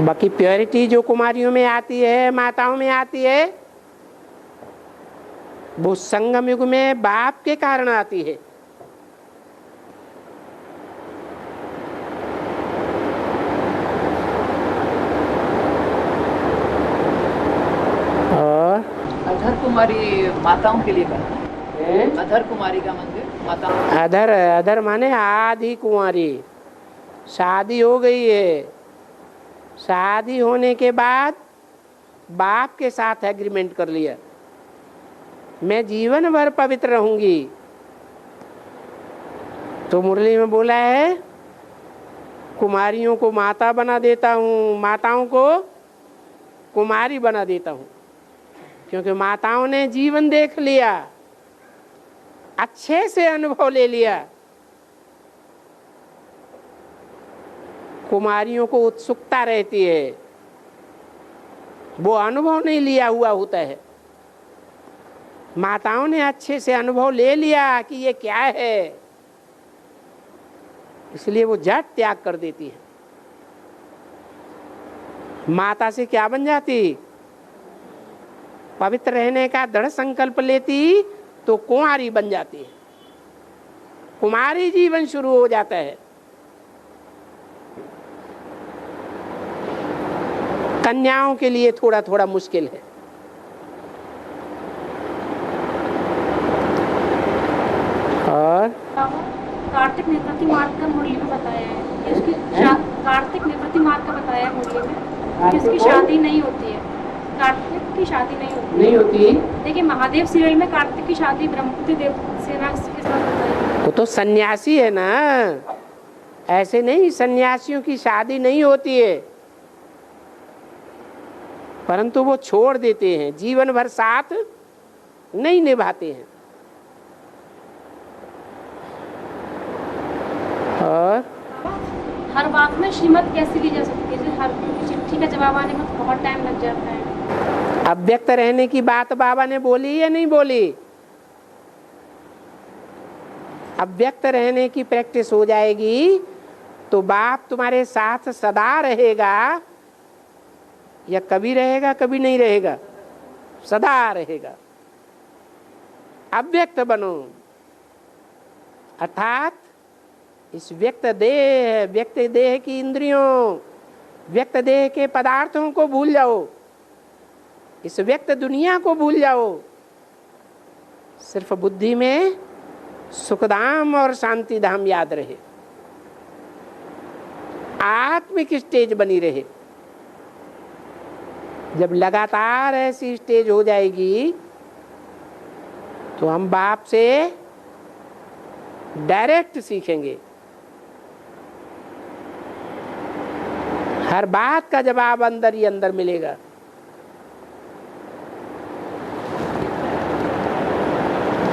Speaker 1: बाकी प्योरिटी जो कुमारियों में आती है, माताओं में आती है, वो संगम युग में बाप के कारण आती है।
Speaker 2: अधर कुमारी माताओं के लिए बना, अधर कुमारी का मंदिर माताओं।
Speaker 1: अधर अधर माने आधी कुंवारी। शादी हो गई है, शादी होने के बाद बाप के साथ एग्रीमेंट कर लिया, मैं जीवन भर पवित्र रहूंगी। तो मुरली में बोला है कुमारियों को माता बना देता हूँ, माताओं को कुमारी बना देता हूँ, क्योंकि माताओं ने जीवन देख लिया, अच्छे से अनुभव ले लिया। कुमारियों को उत्सुकता रहती है, वो अनुभव नहीं लिया हुआ होता है। माताओं ने अच्छे से अनुभव ले लिया कि ये क्या है, इसलिए वो झट त्याग कर देती है। माता से क्या बन जाती? पवित्र रहने का दृढ़ संकल्प लेती तो कुंवारी बन जाती है, कुमारी जीवन शुरू हो जाता है। कन्याओं के लिए थोड़ा थोड़ा मुश्किल है। और
Speaker 4: कार्तिक निवृत्ति मार्ग का मुरली में बताया है कि उसकी कार्तिक निवृत्ति मार्ग का बताया है मुरली में कि उसकी शादी नहीं होती है, कार्तिक की शादी नहीं होती। देखिए महादेव सीरियल में कार्तिक की शादी ब्रह्मपुत्र देव सेना के साथ बताई है।
Speaker 1: वो तो सन्यासी है ना, ऐसे नहीं, सन्यासियों की शादी नहीं होती है, परंतु वो छोड़ देते हैं, जीवन भर साथ नहीं निभाते हैं। और
Speaker 4: हर बात में श्रीमत कैसे ली जा सकती है? हर चिट्ठी का जवाब आने में बहुत टाइम लग जाता है।
Speaker 1: अव्यक्त रहने की बात बाबा ने बोली या नहीं बोली? अव्यक्त रहने की प्रैक्टिस हो जाएगी तो बाप तुम्हारे साथ सदा रहेगा, या कभी रहेगा कभी नहीं रहेगा, सदा रहेगा। अव्यक्त बनो, अर्थात इस व्यक्त देह की इंद्रियों, व्यक्त देह के पदार्थों को भूल जाओ, इस व्यक्त दुनिया को भूल जाओ। सिर्फ बुद्धि में सुखधाम और शांति धाम याद रहे, आत्मिक स्टेज बनी रहे। जब लगातार ऐसी स्टेज हो जाएगी तो हम बाप से डायरेक्ट सीखेंगे, हर बात का जवाब अंदर ही अंदर मिलेगा।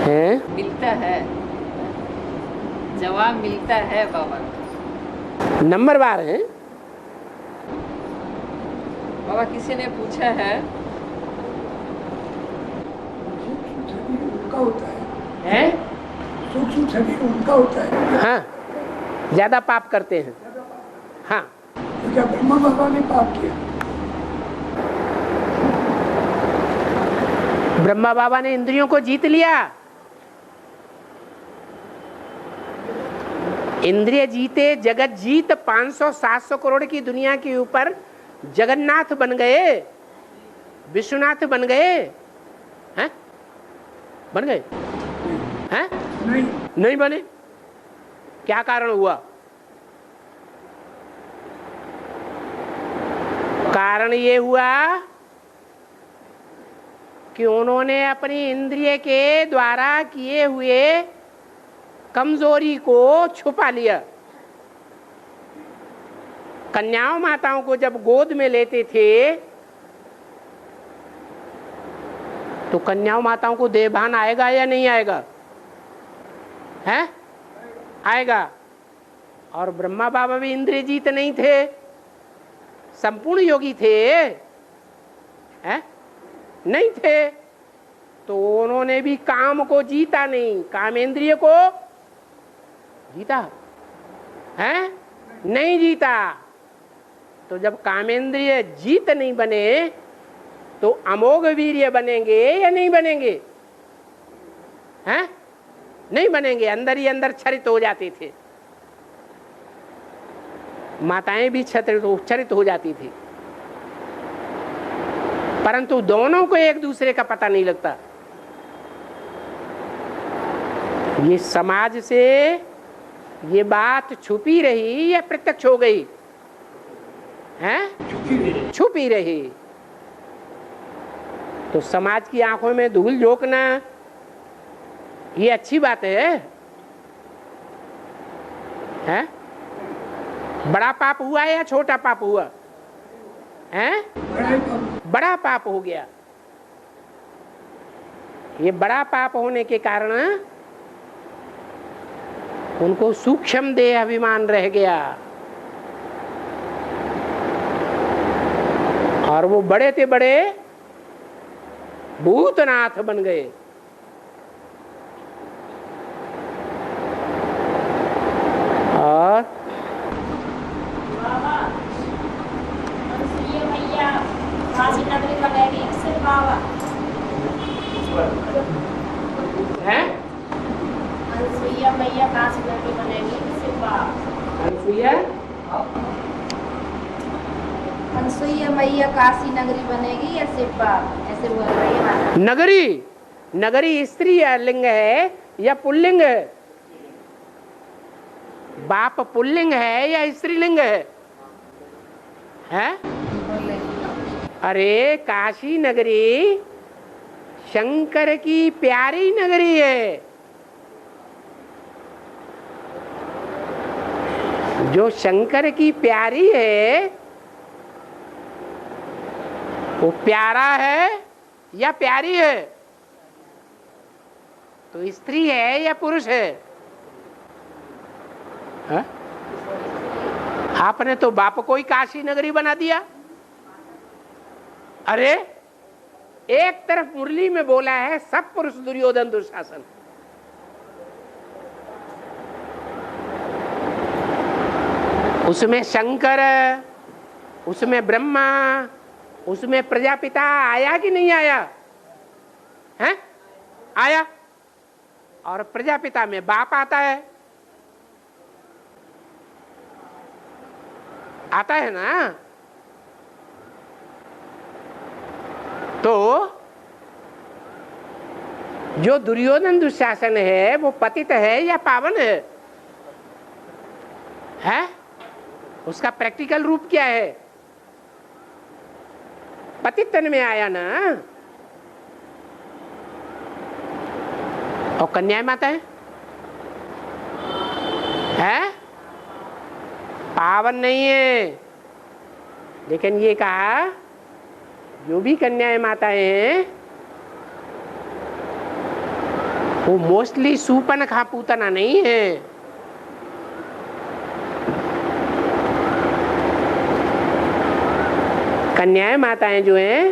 Speaker 1: है?
Speaker 2: मिलता है, जवाब मिलता है बाबा।
Speaker 1: नंबर बार है
Speaker 2: बाबा। किसी ने पूछा है
Speaker 6: उनका होता
Speaker 1: हैं?
Speaker 6: सूक्ष्म शरीर उनका होता है।
Speaker 1: हाँ, ज्यादा पाप करते हैं। हाँ,
Speaker 6: तो क्या ब्रह्मा बाबा ने पाप किया?
Speaker 1: ब्रह्मा बाबा ने इंद्रियों को जीत लिया, इंद्रिय जीते, जगत जीत, 500-700 करोड़ की दुनिया के ऊपर जगन्नाथ बन गए, विश्वनाथ बन गए। हैं? बन गए? हैं? नहीं बने। क्या कारण हुआ? कारण ये हुआ कि उन्होंने अपनी इंद्रिय के द्वारा किए हुए कमजोरी को छुपा लिया। कन्याओं माताओं को जब गोद में लेते थे तो कन्याओं माताओं को देहभान आएगा या नहीं आएगा? है? आएगा। और ब्रह्मा बाबा भी इंद्रिय जीत नहीं थे, संपूर्ण योगी थे, है? नहीं थे, तो उन्होंने भी काम को जीता नहीं, कामेंद्रिय को जीता है? नहीं जीता। तो जब कामेंद्रिय जीत नहीं बने तो अमोघ वीर्य बनेंगे या नहीं बनेंगे? हैं? नहीं बनेंगे, अंदर ही अंदर क्षरित हो जाते थे। माताएं भी क्षरित हो जाती थी। परंतु दोनों को एक दूसरे का पता नहीं लगता। ये समाज से ये बात छुपी रही या प्रत्यक्ष हो गई है? छुपी रही। तो समाज की आंखों में धूल झोंकना ये अच्छी बात है? बड़ा पाप हुआ या छोटा पाप हुआ है? बड़ा पाप हो गया। ये बड़ा पाप होने के कारण उनको सूक्ष्म देह अभिमान रह गया और वो बड़े से बड़े भूतनाथ बन गए। और है
Speaker 5: मैया काशी नगरी बनेगी अनसुईया मैया काशी नगरी बनेगी या सिर्फ ऐसे बोल रही है।
Speaker 1: नगरी, नगरी स्त्री लिंग है या पुल्लिंग है? बाप पुल्लिंग है या स्त्रीलिंग है? अरे काशी नगरी शंकर की प्यारी नगरी है। जो शंकर की प्यारी है वो प्यारा है या प्यारी है? तो स्त्री है या पुरुष है? हा? आपने तो बाप को ही काशी नगरी बना दिया। अरे एक तरफ मुरली में बोला है सब पुरुष दुर्योधन दुशासन, उसमें शंकर, उसमें ब्रह्मा, उसमें प्रजापिता आया कि नहीं आया? हैं? आया। और प्रजापिता में बाप आता है, आता है ना? तो जो दुर्योधन दुशासन है वो पतित है या पावन है? है? उसका प्रैक्टिकल रूप क्या है? पतित तन में आया ना। और कन्या माता है पावन नहीं है। लेकिन ये कहा जो भी कन्याएं माताएं हैं वो मोस्टली सूपन खा पूतना नहीं है। कन्याएं माताएं जो हैं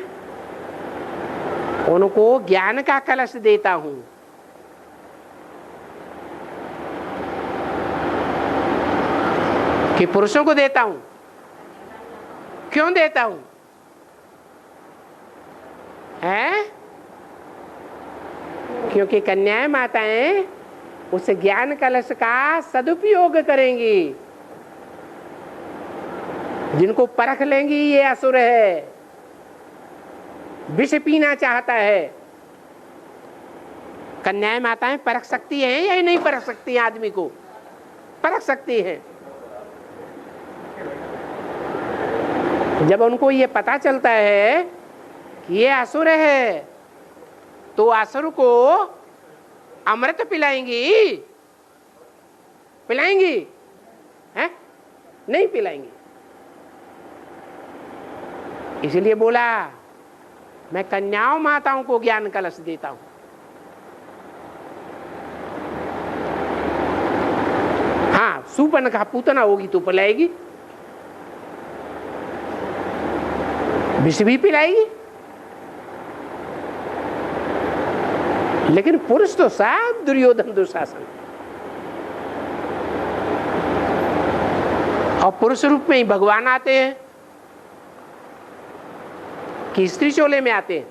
Speaker 1: उनको ज्ञान का कलश देता हूं। कि पुरुषों को देता हूं। क्यों देता हूं? है? क्योंकि कन्याएं माताएं उस ज्ञान कलश का सदुपयोग करेंगी। जिनको परख लेंगी ये असुर है, विष पीना चाहता है। कन्याएं माताएं परख सकती हैं या नहीं परख सकती हैं? आदमी को परख सकती हैं। जब उनको ये पता चलता है कि ये असुर है तो असुर को अमृत पिलाएंगी? पिलाएंगी? हैं? नहीं पिलाएंगी। इसलिए बोला मैं कन्याओं माताओं को ज्ञान कलश देता हूं। हाँ, सूपन का पूतना होगी तो पिलाएगी, विष भी पिलाएगी। लेकिन पुरुष तो सब दुर्योधन दुशासन। और पुरुष रूप में ही भगवान आते हैं कि स्त्री चोले में आते हैं?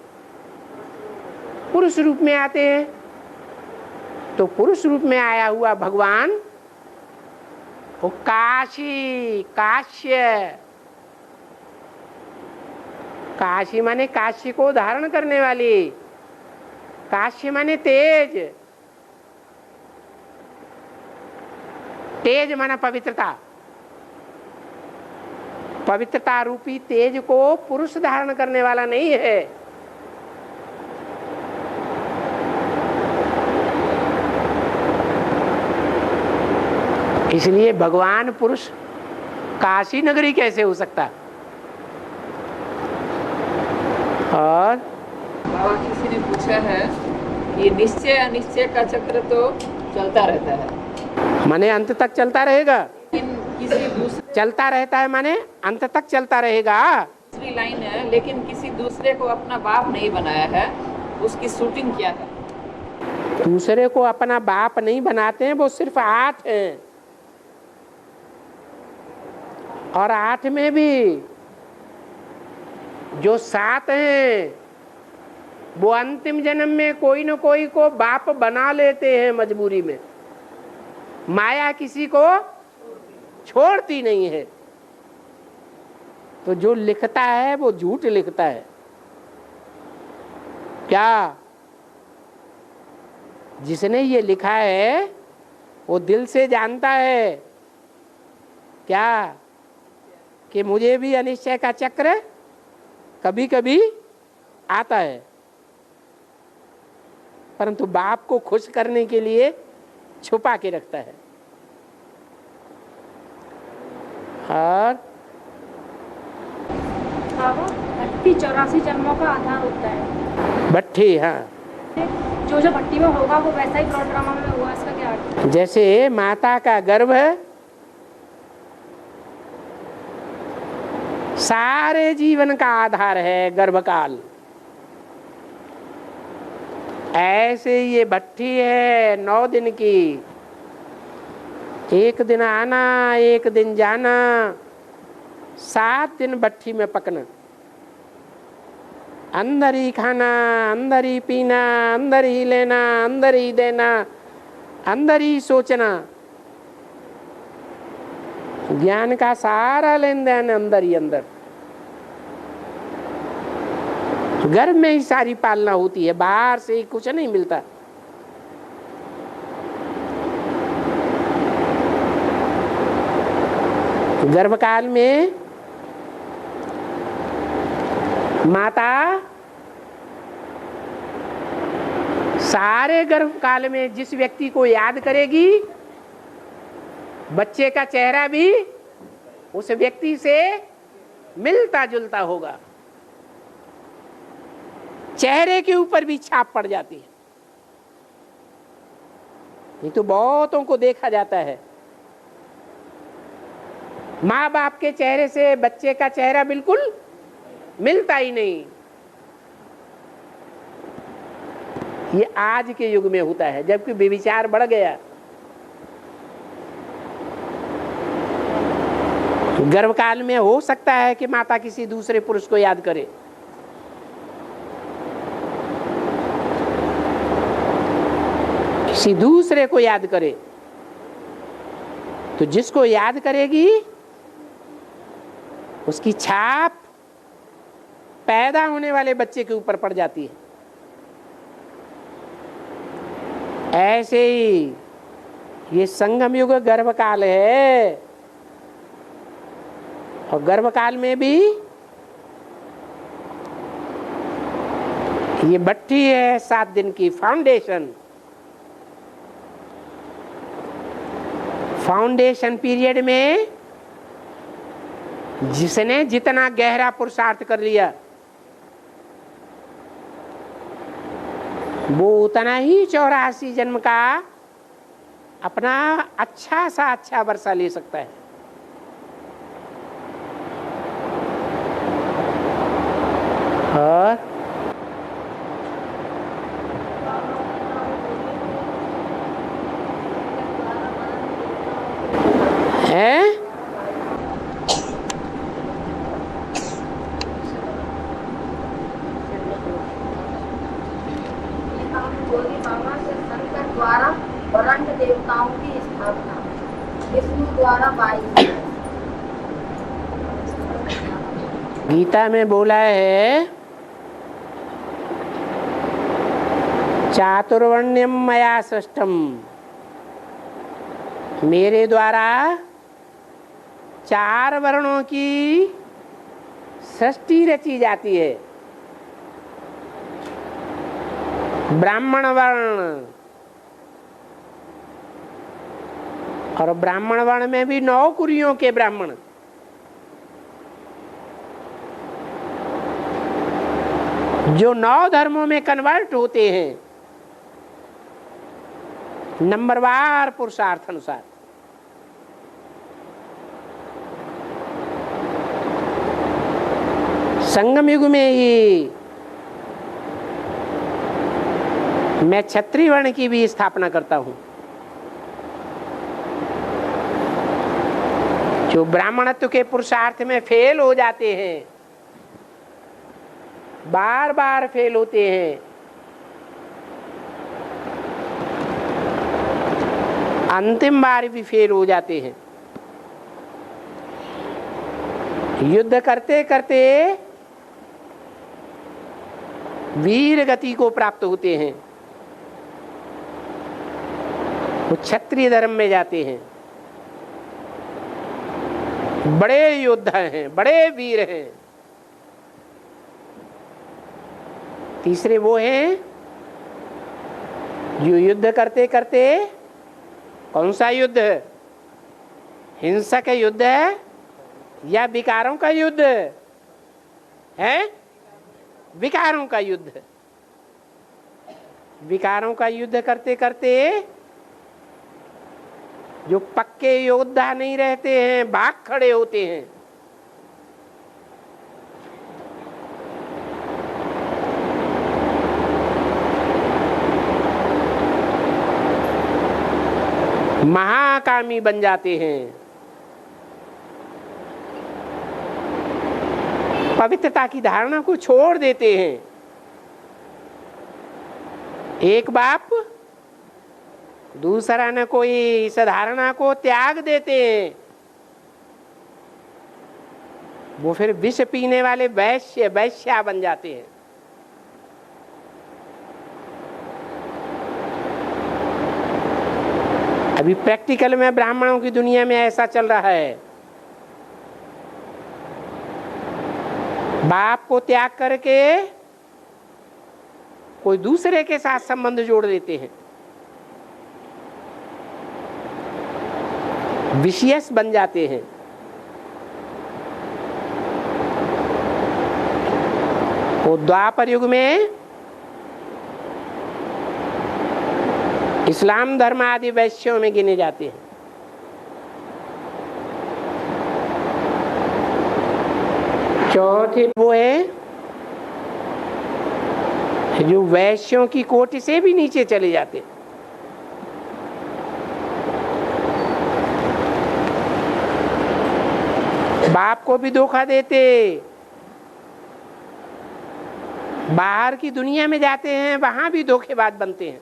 Speaker 1: पुरुष रूप में आते हैं। तो पुरुष रूप में आया हुआ भगवान वो काशी, काश्य, काशी माने काशी को धारण करने वाली, काशी माने तेज, तेज माना पवित्रता, पवित्रता रूपी तेज को पुरुष धारण करने वाला नहीं है। इसलिए भगवान पुरुष काशी नगरी कैसे हो सकता। और
Speaker 2: बाबा किसी ने पूछा है कि निश्चय अनिश्चय का चक्र तो चलता रहता है,
Speaker 1: माने अंत तक चलता रहेगा,
Speaker 2: लेकिन किसी दूसरे,
Speaker 1: चलता रहता है माने अंत तक चलता रहेगा।
Speaker 2: दूसरी लाइन है, लेकिन किसी दूसरे को अपना बाप नहीं बनाया है, उसकी शूटिंग क्या है?
Speaker 1: दूसरे को अपना बाप नहीं बनाते हैं, वो सिर्फ 8 हैं। और 8 में भी जो 7 हैं वो अंतिम जन्म में कोई न कोई को बाप बना लेते हैं मजबूरी में। माया किसी को छोड़ती नहीं है। तो जो लिखता है वो झूठ लिखता है। क्या जिसने ये लिखा है वो दिल से जानता है क्या कि मुझे भी अनिश्चय का चक्र कभी कभी आता है, परंतु बाप को खुश करने के लिए छुपा के रखता है। और
Speaker 4: भट्टी 84 जन्मों का आधार होता है।
Speaker 1: भट्टी, हाँ,
Speaker 4: जो जो भट्टी में होगा वो वैसा ही प्लॉट ड्रामा में हुआ, इसका क्या अर्थ है?
Speaker 1: जैसे माता का गर्भ सारे जीवन का आधार है, गर्भकाल, ऐसे ये भट्टी है 9 दिन की। एक दिन आना, एक दिन जाना, 7 दिन भट्टी में पकना, अंदर ही खाना, अंदर ही पीना, अंदर ही लेना, अंदर ही देना, अंदर ही सोचना। ज्ञान का सारा लेन देन अंदर ही अंदर। गर्भ में ही सारी पालना होती है, बाहर से ही कुछ नहीं मिलता। गर्भकाल में माता सारे गर्भकाल में जिस व्यक्ति को याद करेगी, बच्चे का चेहरा भी उस व्यक्ति से मिलता जुलता होगा। चेहरे के ऊपर भी छाप पड़ जाती है। ये तो बहुतों को देखा जाता है, माँ बाप के चेहरे से बच्चे का चेहरा बिल्कुल मिलता ही नहीं। ये आज के युग में होता है, जबकि व्यभिचार बढ़ गया। गर्भकाल में हो सकता है कि माता किसी दूसरे पुरुष को याद करे, किसी दूसरे को याद करे, तो जिसको याद करेगी उसकी छाप पैदा होने वाले बच्चे के ऊपर पड़ जाती है। ऐसे ही ये संगम युग गर्भकाल है, और गर्भकाल में भी ये भट्टी है 7 दिन की, फाउंडेशन। फाउंडेशन पीरियड में जिसने जितना गहरा पुरुषार्थ कर लिया वो उतना ही 84 जन्म का अपना अच्छा सा अच्छा वर्षा ले सकता है। और है
Speaker 5: द्वारा वरंड देवताओं की स्थापना, विष्णु द्वारा 22,
Speaker 1: गीता में बोला है चातुर्वर्ण्यम मया सृष्टम, मेरे द्वारा 4 वर्णों की सृष्टि रची जाती है। ब्राह्मण वर्ण, और ब्राह्मण वर्ण में भी 9 कुरियों के ब्राह्मण, जो 9 धर्मों में कन्वर्ट होते हैं नंबरवार पुरुषार्थ अनुसार। संगम युग में ही मैं क्षत्रिय वर्ण की भी स्थापना करता हूं। जो ब्राह्मणत्व के पुरुषार्थ में फेल हो जाते हैं, बार बार फेल होते हैं, अंतिम बार भी फेल हो जाते हैं, युद्ध करते करते वीर गति को प्राप्त होते हैं, वो क्षत्रिय धर्म में जाते हैं, बड़े योद्धा हैं, बड़े वीर हैं। तीसरे वो हैं जो युद्ध करते करते, कौन सा युद्ध, हिंसक युद्ध है या विकारों का युद्ध है? विकारों का युद्ध। विकारों का युद्ध करते करते जो पक्के योद्धा नहीं रहते हैं, भाग खड़े होते हैं। महाकामी बन जाते हैं, पवित्रता की धारणा को छोड़ देते हैं। एक बाप दूसरा न कोई इस धारणा को त्याग देते हैं, वो फिर विष पीने वाले वैश्या बन जाते हैं। अभी प्रैक्टिकल में ब्राह्मणों की दुनिया में ऐसा चल रहा है, बाप को त्याग करके कोई दूसरे के साथ संबंध जोड़ देते हैं, विशियस बन जाते हैं। वो द्वापर युग में इस्लाम धर्म आदि वैश्यों में गिने जाते हैं। चौथे वो है जो वैश्यों की कोटि से भी नीचे चले जाते हैं। बाप को भी धोखा देते, बाहर की दुनिया में जाते हैं, वहां भी धोखेबाज बनते हैं।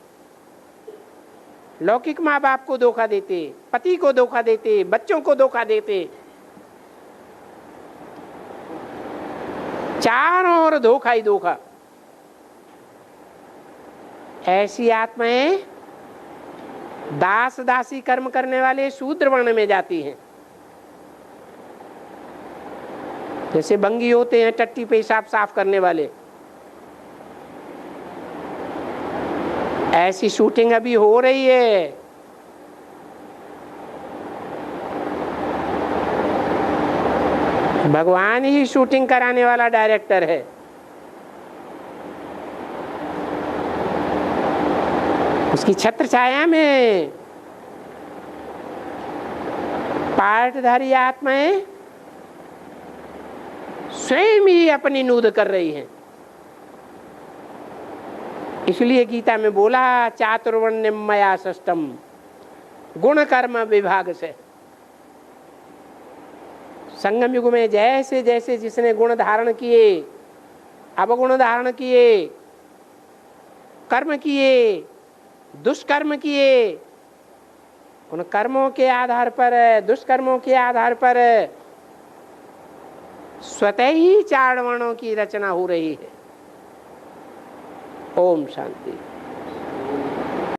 Speaker 1: लौकिक माँ बाप को धोखा देते, पति को धोखा देते, बच्चों को धोखा देते, चारों ओर धोखा ही धोखा। ऐसी आत्माएं दास दासी कर्म करने वाले शूद्र वर्ण में जाती हैं। जैसे बंगी होते हैं टट्टी पेशाब साफ करने वाले, ऐसी शूटिंग अभी हो रही है। भगवान ही शूटिंग कराने वाला डायरेक्टर है। उसकी छत्र छाया में पार्टधारी आत्माएं स्वयं ही अपनी नूद कर रही हैं। इसलिए गीता में बोला चातुर्वर्ण्यम मया सृष्टम, गुण कर्म विभाग से। संगम युग में जैसे जैसे जिसने गुण धारण किए, अवगुण धारण किए, कर्म किए, दुष्कर्म किए, उन कर्मों के आधार पर, दुष्कर्मों के आधार पर स्वतः ही 4 वर्णों की रचना हो रही है। ओम शांति।